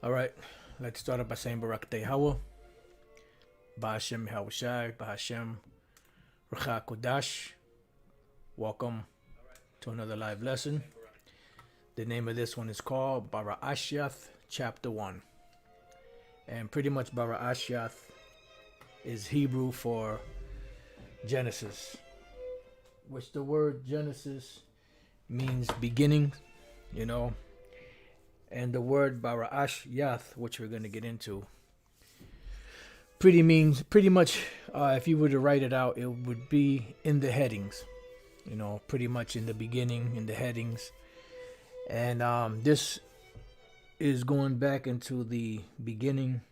All right, let's start off by saying Barakateh Hawa, Bahashem Hawashai, Bahashem Racha Kodash. Welcome to another live lesson. The name of this one is called Baraashyath Chapter 1. And pretty much Baraashyath is Hebrew for Genesis, which the word Genesis means beginning, and the word Baraashyath, which we're going to get into, pretty much, if you were to write it out, it would be in the headings, pretty much in the beginning, in the headings. And this is going back into the beginning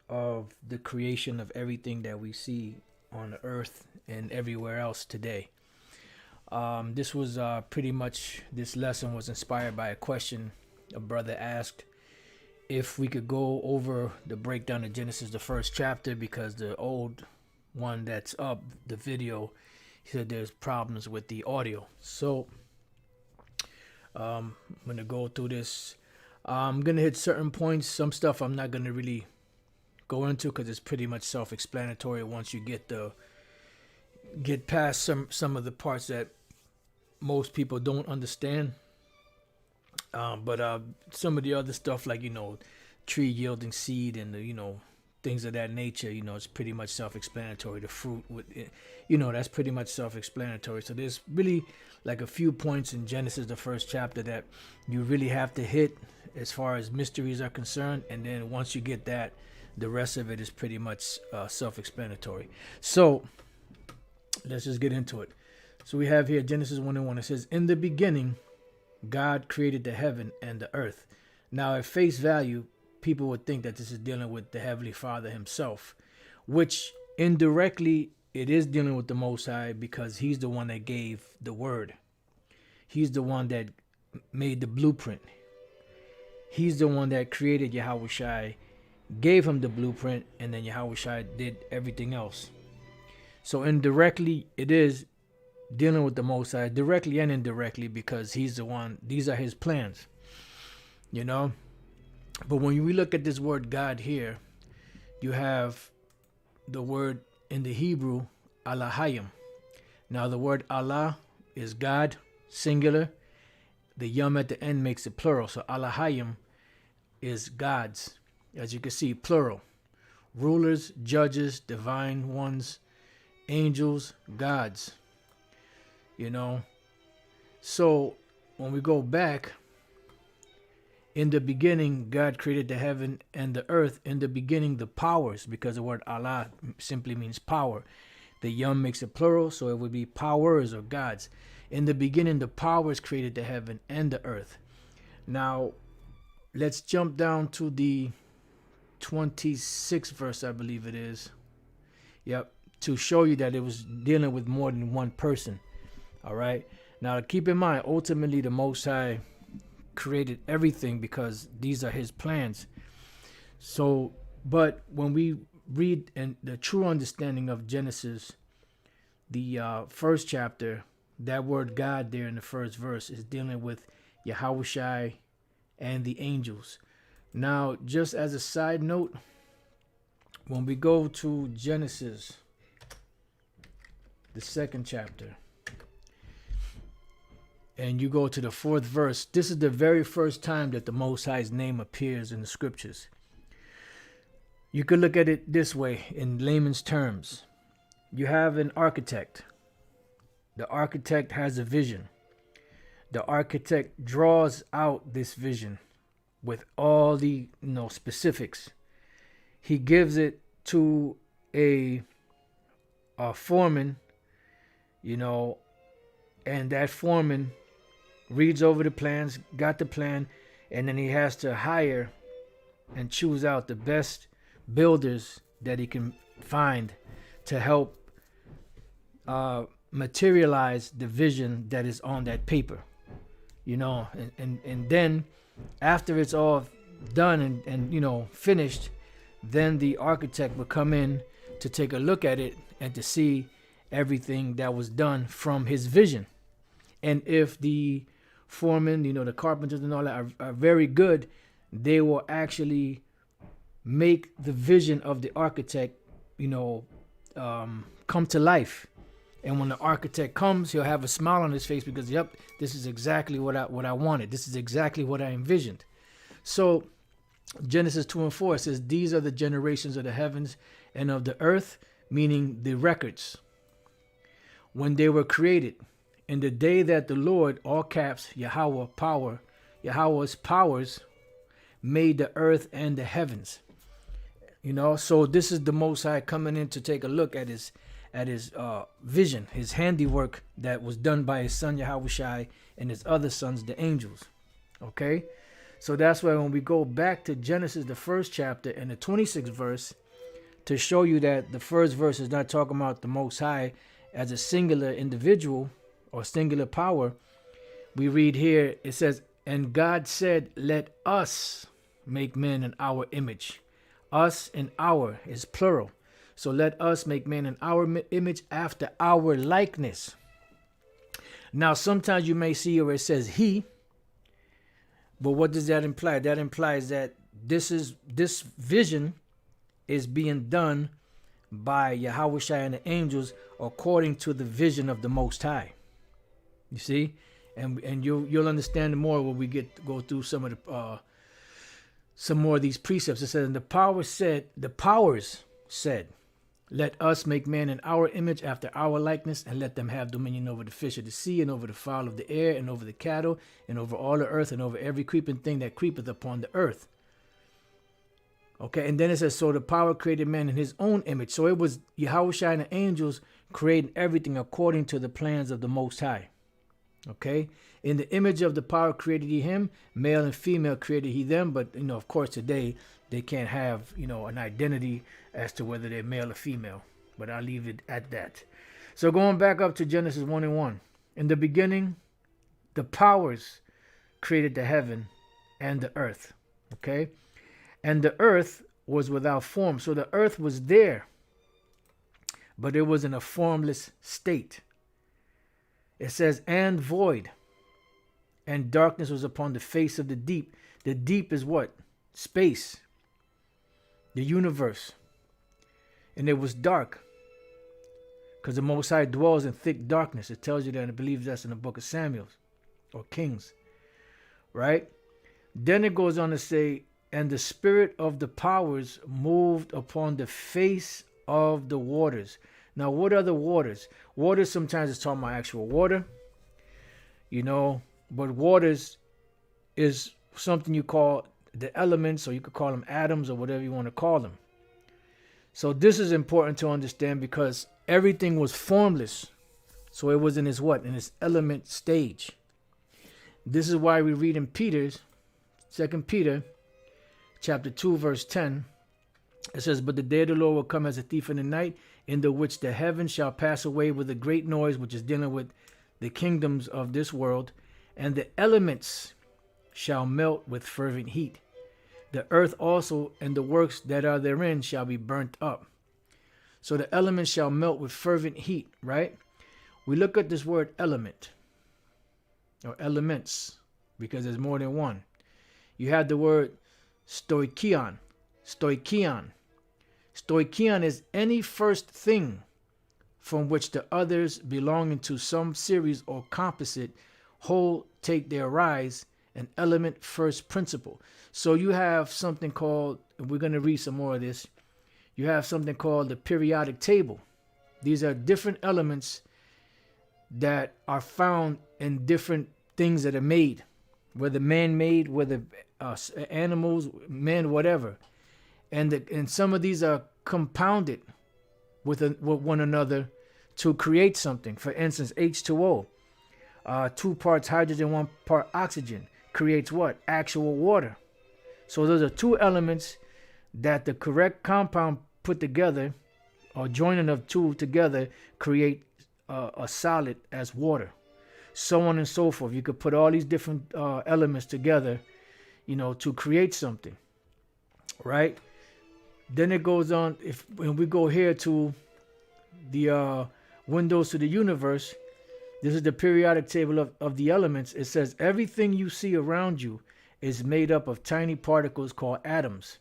of the creation of everything that we see on the earth and everywhere else today. This was this lesson was inspired by a question a brother asked if we could go over the breakdown of Genesis, the first chapter, because the old one that's up, the video, he said there's problems with the audio. So I'm going to go through this. I'm going to hit certain points. Some stuff I'm not going to really go into because it's pretty much self-explanatory once you get past some of the parts that most people don't understand. But some of the other stuff, like, tree yielding seed and things of that nature, it's pretty much self-explanatory. The fruit with it, that's pretty much self-explanatory. So there's really like a few points in Genesis, the first chapter, that you really have to hit as far as mysteries are concerned. And then once you get that, the rest of it is pretty much self-explanatory. So let's just get into it. So we have here Genesis 1:1. It says, "In the beginning, God created the heaven and the earth." Now, at face value, people would think that this is dealing with the Heavenly Father himself, which indirectly it is dealing with the Most High, because he's the one that gave the word. He's the one that made the blueprint. He's the one that created Yahushua, gave him the blueprint, and then Yahushua did everything else. So indirectly, it is dealing with the Most High, directly and indirectly, because he's the one. These are his plans, But when we look at this word God here, you have the word in the Hebrew, Allahayim. Now the word Allah is God, singular. The yum at the end makes it plural. So Allahayim is gods. As you can see, plural. Rulers, judges, divine ones, angels, gods. So when we go back, in the beginning, God created the heaven and the earth. In the beginning, the powers, because the word Allah simply means power. The yum makes it plural, so it would be powers or gods. In the beginning, the powers created the heaven and the earth. Now, let's jump down to the 26th verse, I believe it is. Yep, to show you that it was dealing with more than one person. All right. Now, keep in mind, ultimately, the Most High created everything because these are his plans. So, but when we read and the true understanding of Genesis, the first chapter, that word God there in the first verse is dealing with Yahushua and the angels. Now, just as a side note, when we go to Genesis, the second chapter, and you go to the 4th verse, this is the very first time that the Most High's name appears in the scriptures. You could look at it this way in layman's terms. You have an architect. The architect has a vision. The architect draws out this vision with all the specifics. He gives it to a foreman, and that foreman reads over the plans, got the plan, and then he has to hire and choose out the best builders that he can find to help materialize the vision that is on that paper, and then after it's all done and finished, then the architect will come in to take a look at it and to see everything that was done from his vision. And if the foremen, the carpenters and all that are very good, they will actually make the vision of the architect, come to life. And when the architect comes, he'll have a smile on his face because, yep, this is exactly what I wanted. This is exactly what I envisioned. So Genesis 2 and 4 says, these are the generations of the heavens and of the earth, meaning the records, when they were created, in the day that the Lord, all caps, Yahweh's powers, made the earth and the heavens. So this is the Most High coming in to take a look at his vision, his handiwork that was done by his son Yahushai and his other sons, the angels. Okay, so that's why when we go back to Genesis, the first chapter and the 26th verse, to show you that the first verse is not talking about the Most High as a singular individual or singular power, we read here, it says, and God said, let us make man in our image. Us and our is plural. So let us make man in our image after our likeness. Now, sometimes you may see where it says he, but what does that imply? That implies that this vision is being done by Yahushua and the angels according to the vision of the Most High. You see, and you'll understand more when we go through some more of these precepts. It says, and the powers said, let us make man in our image after our likeness, and let them have dominion over the fish of the sea, and over the fowl of the air, and over the cattle, and over all the earth, and over every creeping thing that creepeth upon the earth. Okay, and then it says, so the power created man in his own image. So it was Yahushua and the angels creating everything according to the plans of the Most High. Okay, in the image of the power created he him, male and female created he them. But of course, today they can't have an identity as to whether they're male or female. But I'll leave it at that. So going back up to Genesis 1 and 1, in the beginning, the powers created the heaven and the earth. Okay, and the earth was without form. So the earth was there, but it was in a formless state. It says, and void, and darkness was upon the face of the deep. The deep is what? Space, the universe. And it was dark, because the Most High dwells in thick darkness. It tells you that, and I believe that's in the book of Samuel or Kings, right? Then it goes on to say, and the spirit of the powers moved upon the face of the waters. Now, what are the waters? Waters sometimes is talking about actual water, but waters is something you call the elements, or you could call them atoms, or whatever you want to call them. So this is important to understand because everything was formless. So it was in its what? In its element stage. This is why we read in 2 Peter, chapter 2, verse 10. It says, but the day of the Lord will come as a thief in the night, in the which the heavens shall pass away with a great noise, which is dealing with the kingdoms of this world, and the elements shall melt with fervent heat. The earth also and the works that are therein shall be burnt up. So the elements shall melt with fervent heat, right? We look at this word element, or elements, because there's more than one. You have the word stoichion. Stoichion is any first thing from which the others belonging to some series or composite whole take their rise, an element first principle. So you have something called, and we're going to read some more of this, you have something called the periodic table. These are different elements that are found in different things that are made, whether man-made, whether animals, men, whatever. And some of these are compounded with one another to create something. For instance, H2O, 2 parts hydrogen, 1 part oxygen, creates what? Actual water. So those are 2 elements that the correct compound put together, or joining of 2 together, create a solid as water. So on and so forth. You could put all these different elements together, to create something, right? Then it goes on, when we go here to the windows to the universe, this is the periodic table of the elements. It says, everything you see around you is made up of tiny particles called atoms.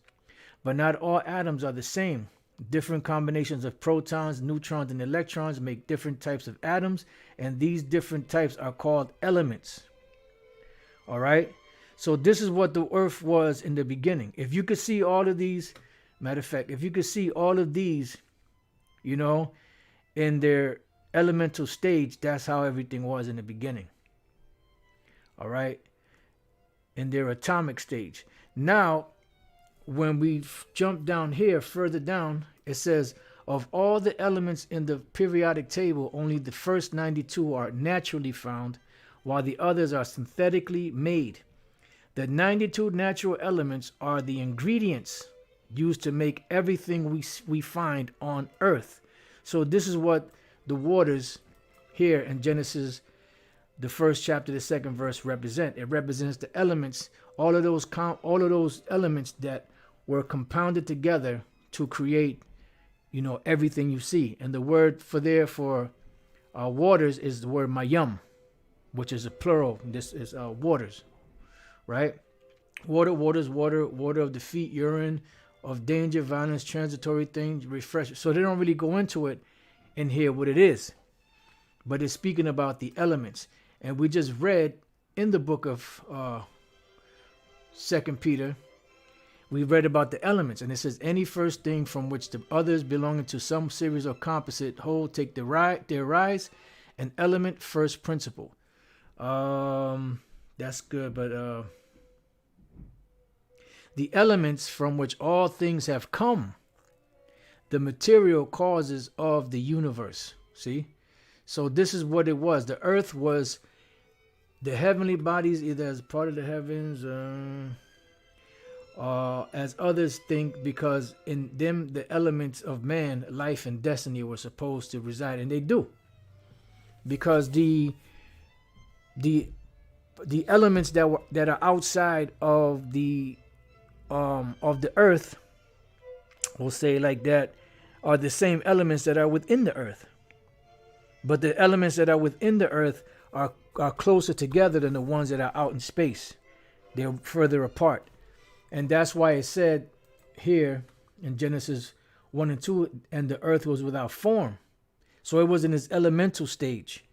But not all atoms are the same. Different combinations of protons, neutrons, and electrons make different types of atoms, and these different types are called elements. All right? So this is what the earth was in the beginning. If you could see all of these, matter of fact, if you could see all of these, you know, in their elemental stage, that's how everything was in the beginning. All right? In their atomic stage. Now, when we jump down here, further down, it says, of all the elements in the periodic table, only the first 92 are naturally found, while the others are synthetically made. The 92 natural elements are the ingredients used to make everything we find on Earth. So this is what the waters here in Genesis, the first chapter, the second verse represent. It represents the elements, all of those elements that were compounded together to create, you know, everything you see. And the word for waters is the word mayam, which is a plural. This is waters, right? Water of the feet, urine, of danger, violence, transitory things, refresh. So they don't really go into it in here what it is, but it's speaking about the elements. And we just read in the book of 2 Peter, we read about the elements, and it says, any first thing from which the others belonging to some series or composite whole take their rise, an element first principle. That's good, but the elements from which all things have come, the material causes of the universe. See? So this is what it was. The earth was the heavenly bodies, either as part of the heavens, as others think, because in them the elements of man, life and destiny were supposed to reside, and they do, because the elements that are outside of the earth, we'll say like that, are the same elements that are within the earth, but the elements that are within the earth are closer together than the ones that are out in space. They're further apart. And that's why it said here in Genesis 1 and 2, and the earth was without form. So it was in its elemental stage.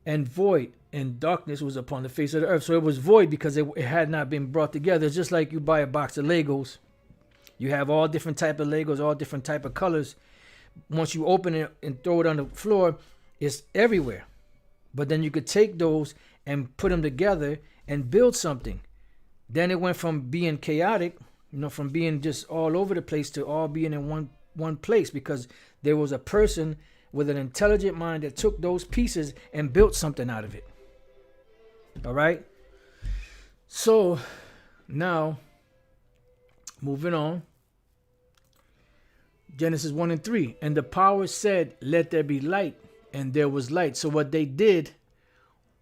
And void, and darkness was upon the face of the earth. So it was void because it had not been brought together. It's just like you buy a box of Legos. You have all different type of Legos, all different type of colors. Once you open it and throw it on the floor, it's everywhere. But then you could take those and put them together and build something. Then it went from being chaotic, you know, from being just all over the place to all being in one place, because there was a person with an intelligent mind that took those pieces and built something out of it. All right. So now moving on. Genesis 1 and 3. And the power said, let there be light, and there was light. So what they did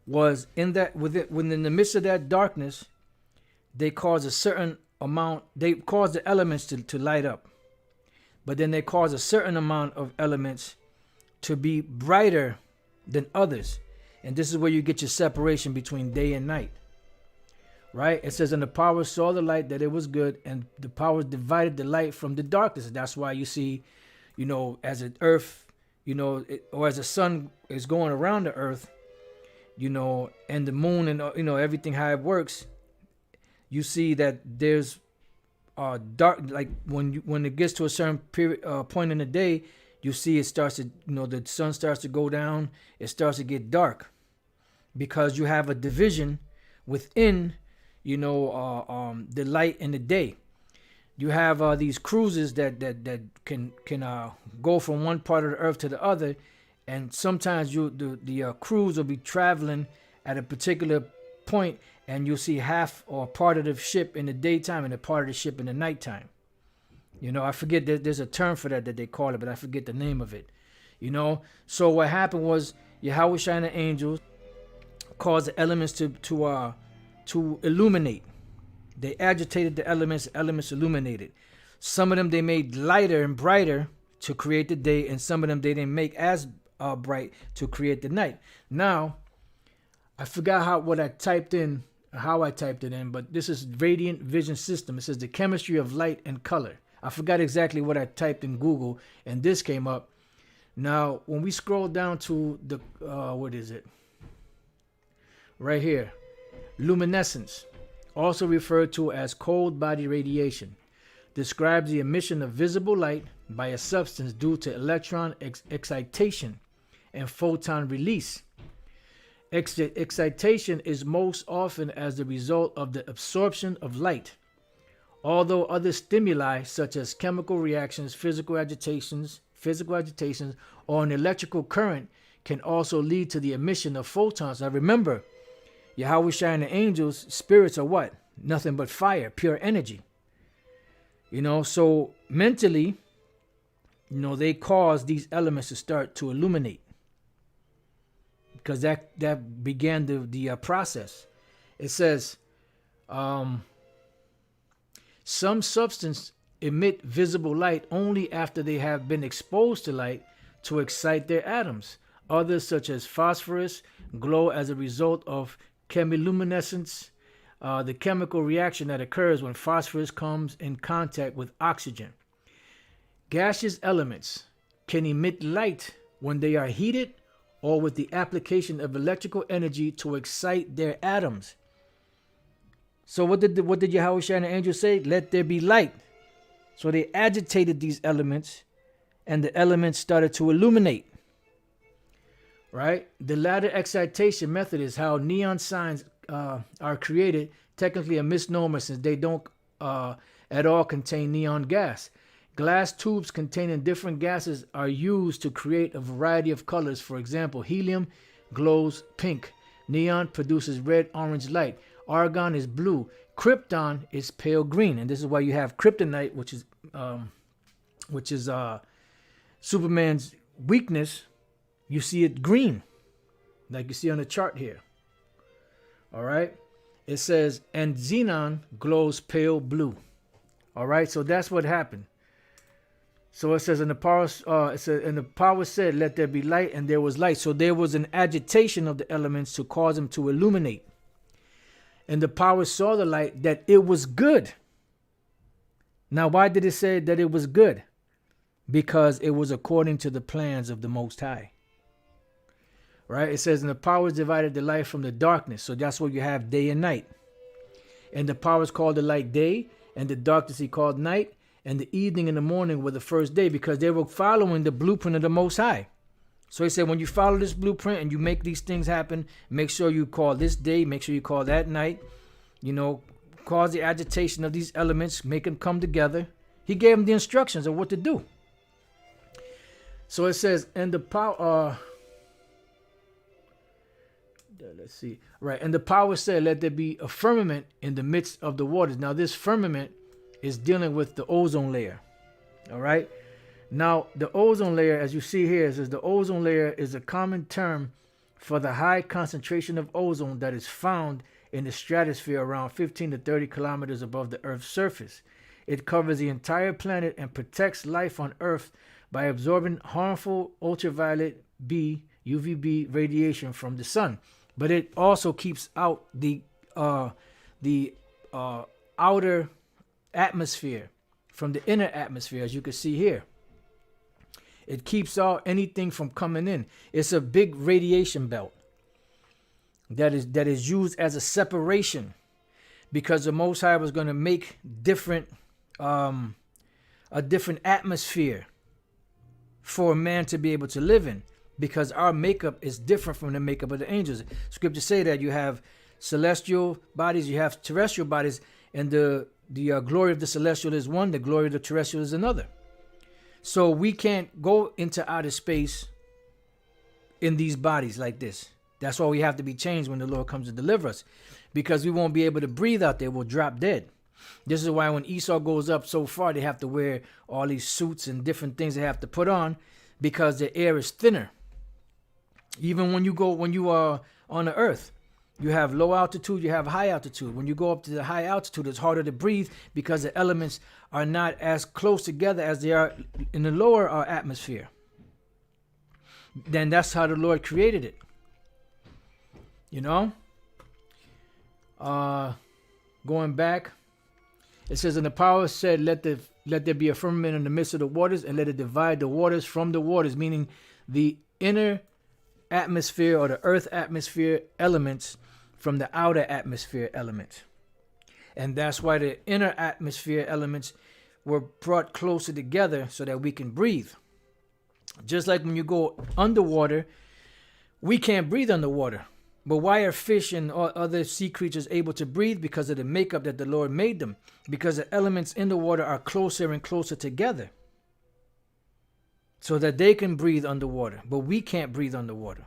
was within the midst of that darkness, they caused a certain amount, they caused the elements to light up. But then they caused a certain amount of elements to be brighter than others. And this is where you get your separation between day and night. Right? It says, and the power saw the light that it was good, and the powers divided the light from the darkness. And that's why you see, you know, as an earth, you know, or as the sun is going around the earth, you know, and the moon and, you know, everything, how it works, you see that there's dark, like when it gets to a certain period, point in the day, you see it starts to, you know, the sun starts to go down, it starts to get dark, because you have a division within, you know, the light and the day. You have these cruises that can go from one part of the earth to the other, and sometimes the cruise will be traveling at a particular point, and you'll see half or part of the ship in the daytime and a part of the ship in the nighttime. You know, I forget, there's a term for that they call it, but I forget the name of it. You know, so what happened was Yahweh and the angels caused the elements to illuminate. They agitated the elements illuminated. Some of them they made lighter and brighter to create the day, and some of them they didn't make as bright to create the night. Now, I forgot what I typed in how I typed it in, but this is Radiant Vision System. It says the chemistry of light and color. I forgot exactly what I typed in Google, and this came up. Now, when we scroll down to the, what is it? Right here. Luminescence, also referred to as cold body radiation, describes the emission of visible light by a substance due to electron excitation and photon release. Excitation is most often as the result of the absorption of light, although other stimuli such as chemical reactions, physical agitations, or an electrical current can also lead to the emission of photons. Now remember, Yahweh Shai and the angels, spirits are what? Nothing but fire, pure energy. You know, so mentally, you know, they cause these elements to start to illuminate. Because that began the process. It says, some substances emit visible light only after they have been exposed to light to excite their atoms. Others, such as phosphorus, glow as a result of chemiluminescence, the chemical reaction that occurs when phosphorus comes in contact with oxygen. Gaseous elements can emit light when they are heated or with the application of electrical energy to excite their atoms. So what did Yahweh Shai and the angels say? Let there be light. So they agitated these elements, and the elements started to illuminate. Right? The ladder excitation method is how neon signs are created. Technically a misnomer since they don't at all contain neon gas. Glass tubes containing different gases are used to create a variety of colors. For example, helium glows pink. Neon produces red-orange light. Argon is blue. Krypton is pale green. And this is why you have kryptonite, which is Superman's weakness. You see it green, like you see on the chart here. All right. It says, and xenon glows pale blue. All right. So that's what happened. So it says, and the power said, let there be light, and there was light. So there was an agitation of the elements to cause them to illuminate. And the power saw the light, that it was good. Now, why did it say that it was good? Because it was according to the plans of the Most High. Right? It says, and the powers divided the light from the darkness. So that's what you have, day and night. And the powers called the light day, and the darkness he called night. And the evening and the morning were the first day, because they were following the blueprint of the Most High. So he said, when you follow this blueprint and you make these things happen, make sure you call this day, make sure you call that night, you know, cause the agitation of these elements, make them come together. He gave them the instructions of what to do. So it says, and the power, let's see, right. And the power said, let there be a firmament in the midst of the waters. Now this firmament is dealing with the ozone layer. All right. Now, the ozone layer, as you see here, says the ozone layer is a common term for the high concentration of ozone that is found in the stratosphere around 15 to 30 kilometers above the Earth's surface. It covers the entire planet and protects life on Earth by absorbing harmful ultraviolet B, UVB radiation from the sun. But it also keeps out the outer atmosphere from the inner atmosphere, as you can see here. It keeps out anything from coming in. It's a big radiation belt that is used as a separation, because the Most High was going to make a different atmosphere for a man to be able to live in, because our makeup is different from the makeup of the angels. Scriptures say that you have celestial bodies, you have terrestrial bodies, and the glory of the celestial is one, the glory of the terrestrial is another. So we can't go into outer space in these bodies like this. That's why we have to be changed when the Lord comes to deliver us, because we won't be able to breathe out there. We'll drop dead. This is why when Esau goes up so far, they have to wear all these suits and different things they have to put on, because the air is thinner. Even when you are on the earth, you have low altitude, you have high altitude. When you go up to the high altitude, it's harder to breathe because the elements are not as close together as they are in the lower atmosphere. Then that's how the Lord created it. You know? Going back, it says, and the power said, let there be a firmament in the midst of the waters, and let it divide the waters from the waters, meaning the inner atmosphere or the earth atmosphere elements from the outer atmosphere elements. And that's why the inner atmosphere elements were brought closer together so that we can breathe. Just like when you go underwater, we can't breathe underwater. But why are fish and other sea creatures able to breathe? Because of the makeup that the Lord made them. Because the elements in the water are closer and closer together. So that they can breathe underwater. But we can't breathe underwater.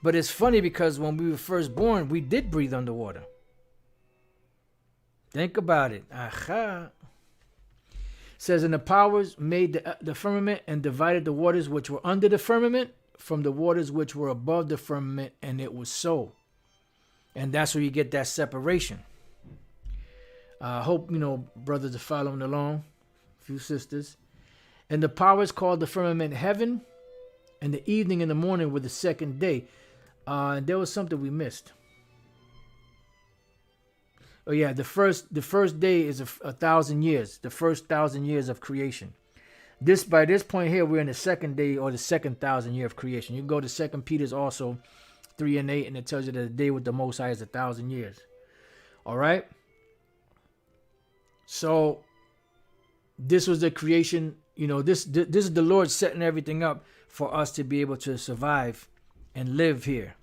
But it's funny because when we were first born, we did breathe underwater. Think about it. Aha. It says, and the powers made the firmament and divided the waters which were under the firmament from the waters which were above the firmament, and it was so. And that's where you get that separation. I hope, brothers are following along, a few sisters. And the powers called the firmament heaven, and the evening and the morning were the second day. And there was something we missed. Oh yeah, the first day is 1,000 years, the first 1,000 years of creation. By this point here, we're in the second day or the second 1,000 year of creation. You can go to 2 Peter's also 3:8, and it tells you that the day with the Most High is 1,000 years. All right. So this was the creation. This is the Lord setting everything up for us to be able to survive and live here.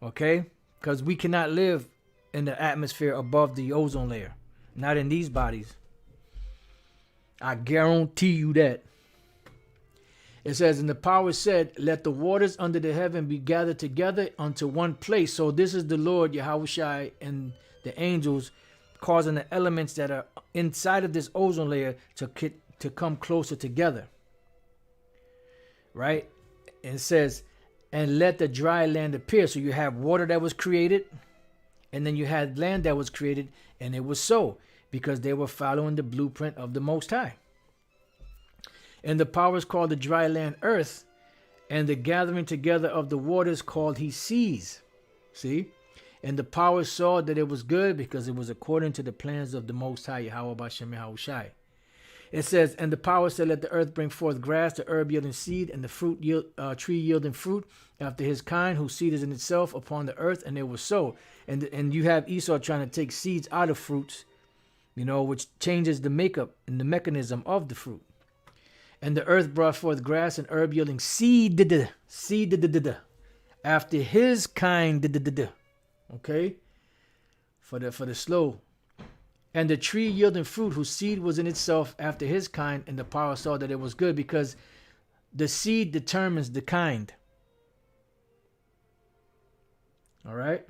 Okay, because we cannot live in the atmosphere above the ozone layer, not in these bodies. I guarantee you that. It says, and the power said, let the waters under the heaven be gathered together unto one place. So this is the Lord, Yahushai, and the angels causing the elements that are inside of this ozone layer to come closer together. Right? And it says, and let the dry land appear. So you have water that was created, and then you had land that was created, and it was so, because they were following the blueprint of the Most High. And the powers called the dry land earth, and the gathering together of the waters called he seas. See? And the powers saw that it was good, because it was according to the plans of the Most High, Yahweh Bashem Yahushai. It says, and the power said, let the earth bring forth grass, the herb yielding seed, and the tree yielding fruit after his kind, whose seed is in itself upon the earth, and it was so. And you have Esau trying to take seeds out of fruits, which changes the makeup and the mechanism of the fruit. And the earth brought forth grass and herb yielding seed, after his kind, okay, for the slow. And the tree yielding fruit, whose seed was in itself after his kind, and the power saw that it was good, because the seed determines the kind. All right.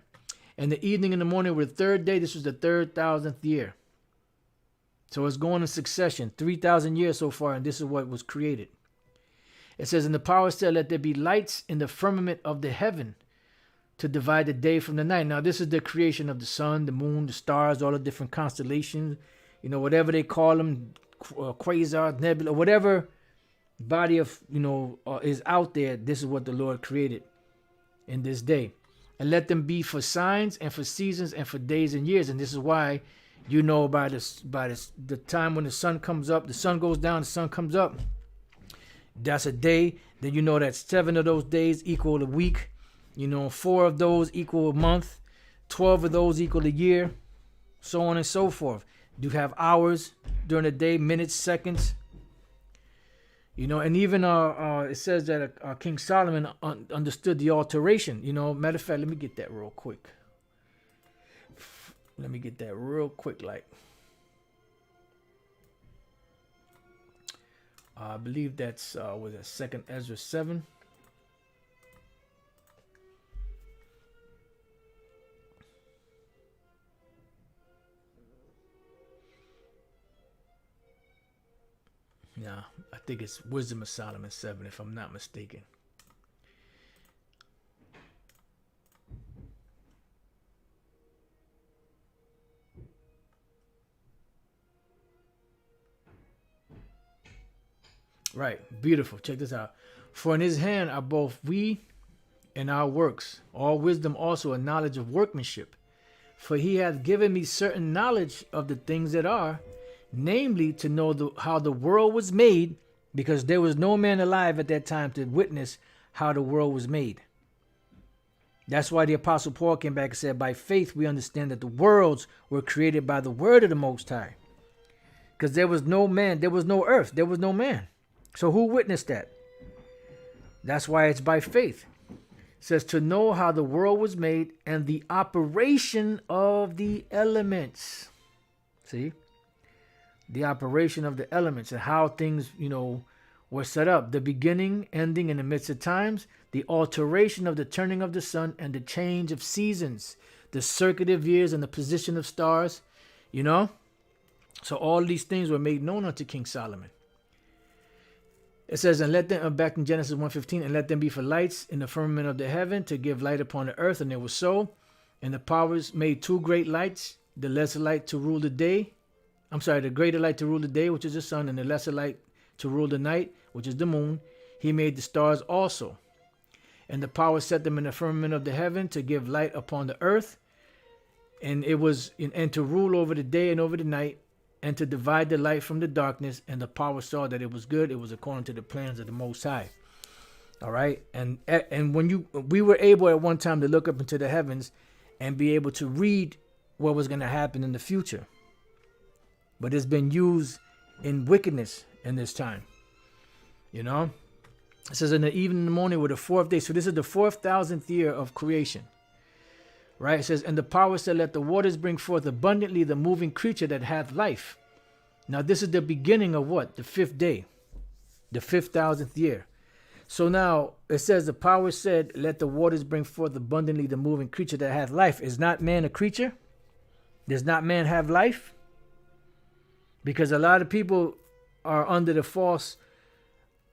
And the evening and the morning were the third day. This was the 3,000th year. So it's going in succession. 3,000 years so far, and this is what was created. It says, and the power said, let there be lights in the firmament of the heaven to divide the day from the night. Now, this is the creation of the sun, the moon, the stars, all the different constellations, whatever they call them, quasars, nebula, whatever body of, is out there. This is what the Lord created in this day. And let them be for signs and for seasons and for days and years. And this is why, by the time when the sun comes up, the sun goes down, the sun comes up. That's a day. Then that 7 of those days equal a week. 4 of those equal a month. 12 of those equal a year. So on and so forth. You have hours during the day, minutes, seconds. And even it says that King Solomon understood the alteration. Matter of fact, let me get that real quick. Like, I believe that's was it 2nd Ezra 7. Yeah, I think it's Wisdom of Solomon 7, if I'm not mistaken. Right, beautiful. Check this out. For in his hand are both we and our works, all wisdom also a knowledge of workmanship. For he hath given me certain knowledge of the things that are, namely to know how the world was made, because there was no man alive at that time to witness how the world was made. That's why the Apostle Paul came back and said, by faith we understand that the worlds were created by the word of the Most High. Because there was no man, there was no earth, there was no man. So who witnessed that? That's why it's by faith. It says to know how the world was made and the operation of the elements. See? The operation of the elements and how things, were set up. The beginning, ending in the midst of times, the alteration of the turning of the sun and the change of seasons, the circuit of years and the position of stars, So all these things were made known unto King Solomon. It says, and let them, back in Genesis 1:15, and let them be for lights in the firmament of the heaven to give light upon the earth. And it was so. And the powers made two great lights, the lesser light to rule the day. The greater light to rule the day, which is the sun, and the lesser light to rule the night, which is the moon. He made the stars also. And the power set them in the firmament of the heaven to give light upon the earth. And it was, and to rule over the day and over the night, and to divide the light from the darkness. And the power saw that it was good. It was according to the plans of the Most High. All right. And when we were able at one time to look up into the heavens and be able to read what was going to happen in the future. But it's been used in wickedness in this time. It says in the evening and the morning were the fourth day. So this is the 4,000th year of creation. Right? It says, and the power said, let the waters bring forth abundantly the moving creature that hath life. Now this is the beginning of what? The fifth day. The 5,000th year. So now it says the power said, let the waters bring forth abundantly the moving creature that hath life. Is not man a creature? Does not man have life? Because a lot of people are under the false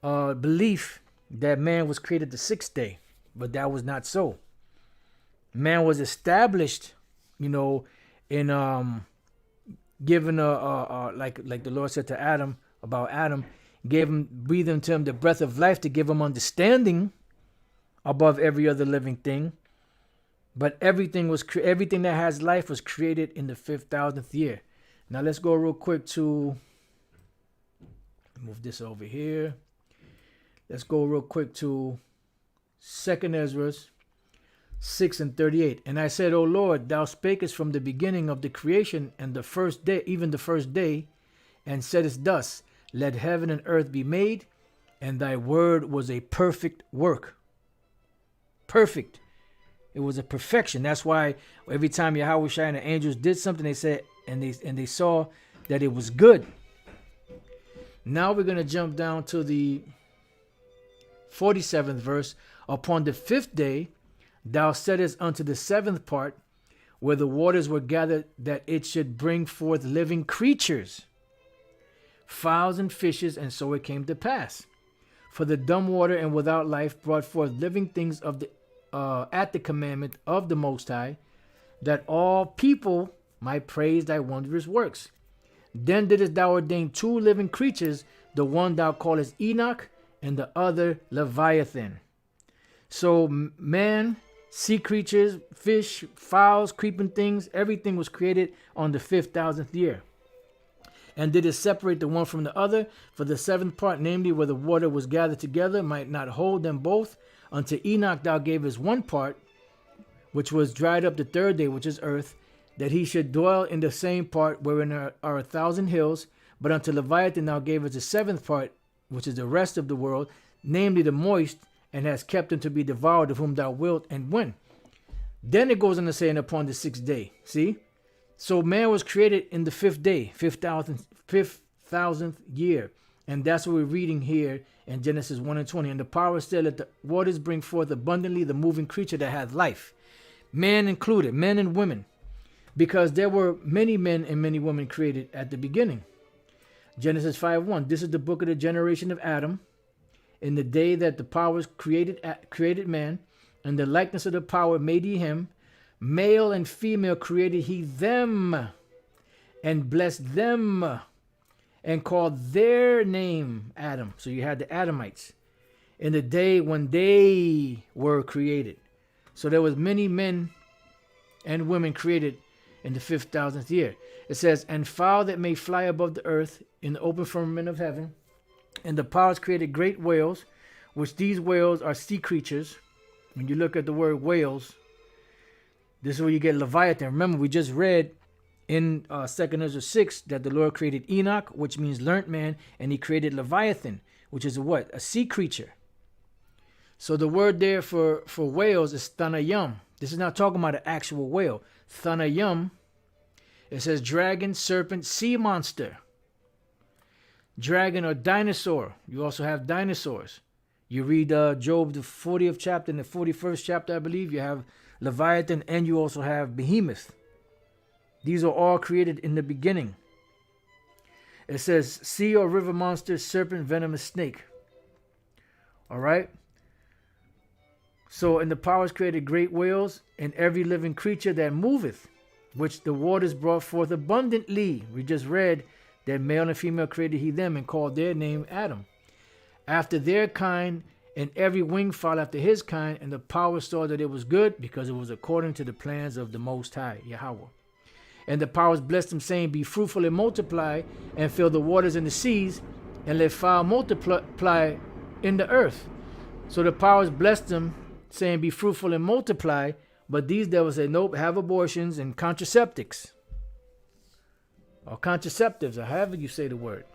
belief that man was created the sixth day. But that was not so. Man was established, in given like the Lord said to Adam about Adam, breathed into him the breath of life to give him understanding above every other living thing. But everything that has life was created in the 5,000th year. Now let's go real quick to move this over here. Let's go real quick to 2nd Ezra 6:38. And I said, O Lord, thou spakest from the beginning of the creation and the first day, even the first day, and saidest thus, let heaven and earth be made, and thy word was a perfect work. Perfect. It was a perfection. That's why every time Yahweh Shai and the angels did something, they said, and they saw that it was good. Now we're going to jump down to the 47th verse. Upon the fifth day, thou saidest unto the seventh part, where the waters were gathered, that it should bring forth living creatures, fowls and fishes, and so it came to pass. For the dumb water and without life brought forth living things of the at the commandment of the Most High, that all people might praise thy wondrous works. Then didst thou ordain two living creatures, the one thou callest Enoch, and the other Leviathan. So man, sea creatures, fish, fowls, creeping things, everything was created on the 5,000th year. And did it separate the one from the other, for the seventh part, namely where the water was gathered together, might not hold them both. Unto Enoch thou gavest one part, which was dried up the third day, which is earth, that he should dwell in the same part wherein are 1,000 hills. But unto Leviathan thou gavest the seventh part, which is the rest of the world, namely the moist, and hast kept him to be devoured, of whom thou wilt and when. Then it goes on to say, and upon the sixth day. See? So man was created in the fifth day, 5,000th year. And that's what we're reading here in Genesis 1:20. And the power said, let the waters bring forth abundantly the moving creature that hath life. Man included, men and women. Because there were many men and many women created at the beginning. Genesis 5:1. This is the book of the generation of Adam. In the day that the powers created man, and the likeness of the power made he him. Male and female created he them, and blessed them, and called their name Adam. So you had the Adamites in the day when they were created. So there was many men and women created in the 5000th year. It says, and fowl that may fly above the earth in the open firmament of heaven. And the powers created great whales, which these whales are sea creatures. When you look at the word whales, this is where you get Leviathan. Remember, we just read in 2nd Ezra 6 that the Lord created Enoch, which means learned man, and he created Leviathan, which is a what? A sea creature. So the word there for whales is Thanayam. This is not talking about an actual whale. Thanayam, it says dragon, serpent, sea monster. Dragon or dinosaur. You also have dinosaurs. You read Job, the 40th chapter, and the 41st chapter, I believe. You have Leviathan, and you also have Behemoth. These are all created in the beginning. It says sea or river monster, serpent, venomous snake. All right. So, and the powers created great whales and every living creature that moveth, which the waters brought forth abundantly. We just read that male and female created he them and called their name Adam. After their kind, and every winged fowl after his kind, and the power saw that it was good, because it was according to the plans of the Most High, Yahweh. And the powers blessed them, saying, be fruitful and multiply, and fill the waters and the seas, and let fowl multiply in the earth. So the powers blessed them, saying, be fruitful and multiply, but these devils said, nope, have abortions and contraceptics. Or contraceptives, or however you say the word.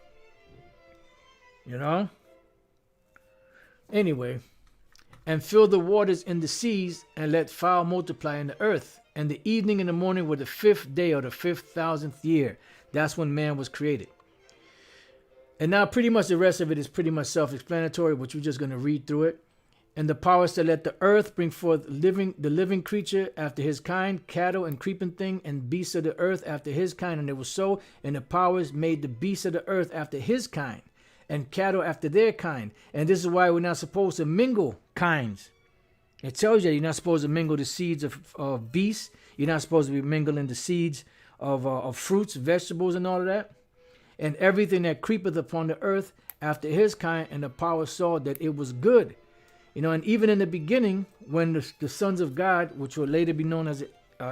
You know? Anyway, and fill the waters in the seas, and let fowl multiply in the earth. And the evening and the morning were the 5th day of the 5000th year. That's when man was created. And now pretty much the rest of it is pretty much self-explanatory, which we're just going to read through it. And the powers said, let the earth bring forth the living creature after his kind, cattle and creeping thing, and beasts of the earth after his kind. And it was so. And the powers made the beasts of the earth after his kind, and cattle after their kind. And this is why we're not supposed to mingle kinds. It tells you you're not supposed to mingle the seeds of beasts. You're not supposed to be mingling the seeds of fruits, vegetables, and all of that. And everything that creepeth upon the earth after his kind. And the power saw that it was good. You know, and even in the beginning, when the sons of God, which will later be known as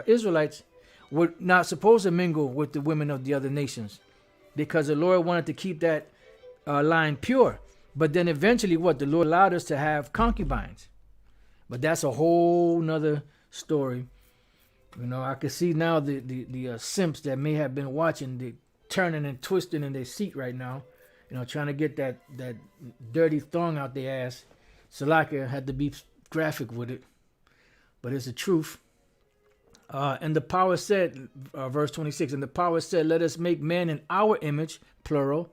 Israelites, were not supposed to mingle with the women of the other nations, because the Lord wanted to keep that line pure. But then eventually, the Lord allowed us to have concubines. But that's a whole nother story. You know, I can see now the simps that may have been watching, the turning and twisting in their seat right now, you know, trying to get that dirty thong out their ass. Salakia had to be graphic with it, but it's the truth. And the power said, verse 26, and the power said, let us make man in our image, plural,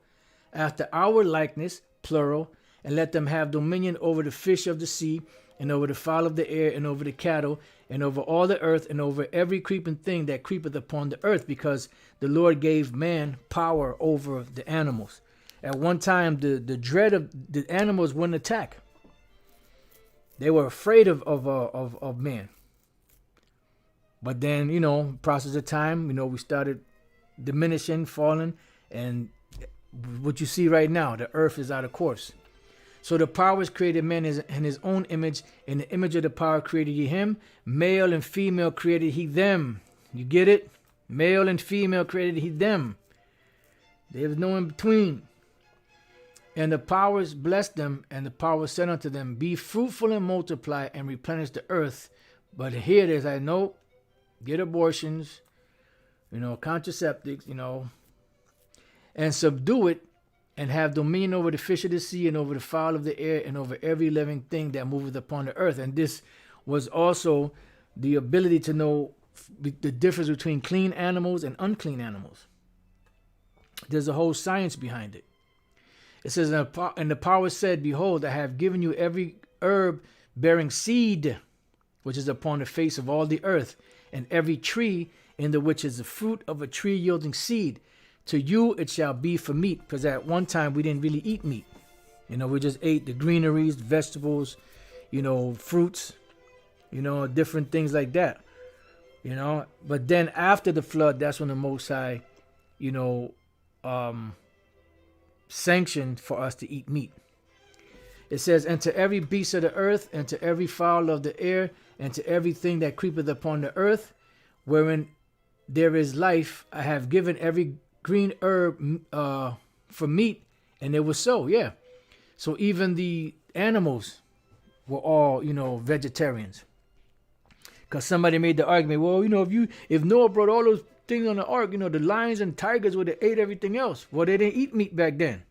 after our likeness, plural, and let them have dominion over the fish of the sea, and over the fowl of the air, and over the cattle, and over all the earth, and over every creeping thing that creepeth upon the earth, because the Lord gave man power over the animals. At one time, the dread of the animals wouldn't attack. They were afraid of man. But then, you know, process of time, you know, we started diminishing, falling, and what you see right now, the earth is out of course. So the powers created man in his own image. In the image of the power created he him. Male and female created he them. You get it? Male and female created he them. There was no in between. And the powers blessed them, and the powers said unto them, be fruitful and multiply and replenish the earth. But here it is, I know, get abortions, you know, contraceptives, you know, and subdue it, and have dominion over the fish of the sea, and over the fowl of the air, and over every living thing that moveth upon the earth. And this was also the ability to know the difference between clean animals and unclean animals. There's a whole science behind it. It says, and the power said, behold, I have given you every herb bearing seed, which is upon the face of all the earth, and every tree in the which is the fruit of a tree yielding seed. To you it shall be for meat, because at one time we didn't really eat meat. You know, we just ate the greeneries, vegetables, you know, fruits, you know, different things like that. You know, but then after the flood, that's when the Most High, you know, sanctioned for us to eat meat. It says, and to every beast of the earth, and to every fowl of the air, and to everything that creepeth upon the earth, wherein there is life. I have given every green herb for meat, and it was so. Yeah. So even the animals were all, vegetarians. Because somebody made the argument, well, if Noah brought all those things on the ark, the lions and tigers would have ate everything else. Well, they didn't eat meat back then.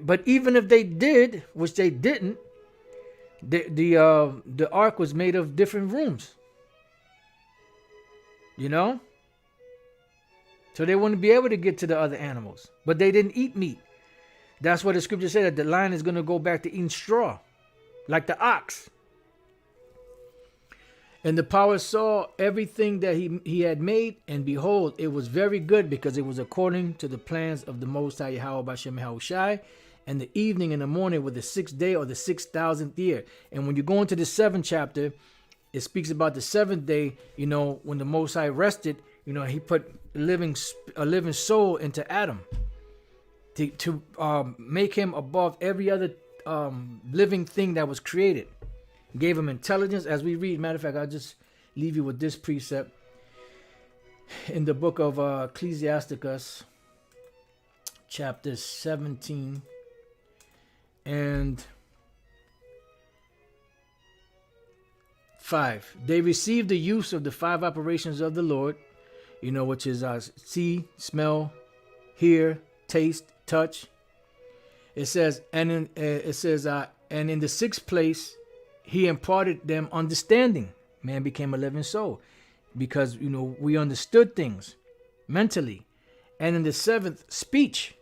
But even if they did, which they didn't, the ark was made of different rooms. So they wouldn't be able to get to the other animals. But they didn't eat meat. That's what the scripture said, that the lion is going to go back to eating straw, like the ox. And the power saw everything that he had made, and behold, it was very good, because it was according to the plans of the Most High Yahweh B'Shem Yahushai. And the evening and the morning were the 6th day, or the 6,000th year. And when you go into the 7th chapter, it speaks about the 7th day, when the Most High rested, he put a living soul into Adam to make him above every other living thing that was created. Gave him intelligence, as we read. Matter of fact, I'll just leave you with this precept in the book of Ecclesiasticus, chapter 17 and 5. They received the use of the 5 operations of the Lord, which is see, smell, hear, taste, touch. It says, and in the 6th place, he imparted them understanding. Man became a living soul, because we understood things mentally. And in the 7th, speech,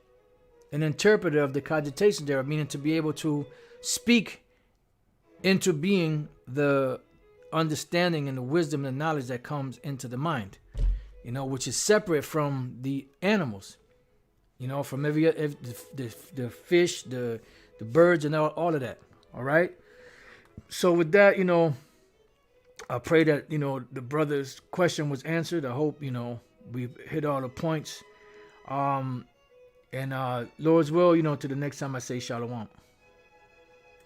an interpreter of the cogitation thereof, meaning to be able to speak into being the understanding and the wisdom and the knowledge that comes into the mind, which is separate from the animals, from every the fish, the birds, and all of that. All right. So with that, I pray that, the brother's question was answered. I hope, we've hit all the points. And Lord's will, to the next time I say shalom.